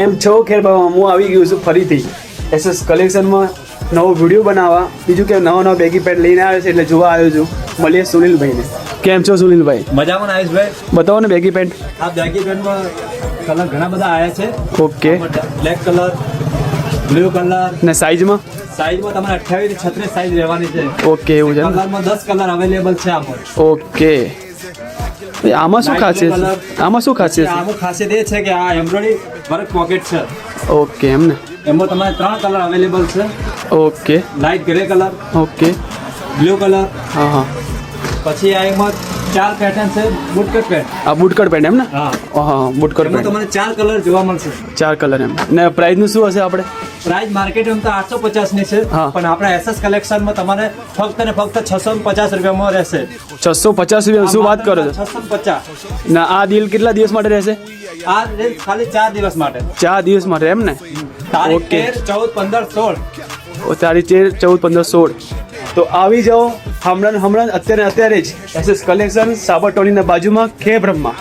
એમ છો ખેર બાબા, હું આવી ગયો છું ફરીથી એસએસ કલેક્શનમાં નવો વિડીયો બનાવવા. બીજું કે નવા બેગી પેન્ટ લઈને આવે છે એટલે જોવા આવ્યો છું. મળીએ સુનિલભાઈને. કેમ છો સુનિલભાઈ? મજામાં આયુષભાઈ. બતાવો ને બેગી પેન્ટ. આ બેગી પેન્ટમાં કલર ઘણા બધા આવ્યા છે. Okay. Black colour, blue colour ને સાઈઝમાં સાઈઝમાં તમારે 28 થી 36 સાઈઝ રહેવાની છે. ઓકે, એવું છે. કલરમાં 10 કલર અવેલેબલ છે આમાં. ઓકે. આમાં શું ખાસિયત છે? આમાં શું ખાસિયત છે? આમાં ખાસિયત એ છે કે આ એમ્બ્રોઇડરી વર્ક પોકેટ છે. ઓકે, એમને. એમાં તમારે 3 કલર અવેલેબલ છે. Okay. Light grey colour, okay. Blue colour, હા હા. પછી આ એમાં 4 પેટર્ન છે. Bootcut pant. આ બુટકટ પેન્ટ એમ ને? હા હા, બુટકટ એમાં પેન્ટ. તમને 4 કલર જોવા મળશે. 4 કલર એમ. ને પ્રાઇસનું શું હશે આપણે? પ્રાઇસ માર્કેટમાં તો 850 ની છે, હા. પણ આપણા એસએસ કલેક્શનમાં તમારે ફક્ત ને ફક્ત 650 રૂપિયામાં રહેશે. 650 રૂપિયા શું વાત કરો છો? 650. ના, આ ડીલ કેટલા દિવસ માટે રહેશે? આ રેન્જ ખાલી 4 દિવસ માટે. 4 દિવસ માટે એમ ને? તારીખ ઓકે. 13, 14, 15, 16. તારીખ 13, 14, 15, 16. તો આવી જાઓ હમણાં અત્યારે જ એસએસ કલેક્શન સાબરટોલીના બાજુમાં ખેબ્રહ્મા.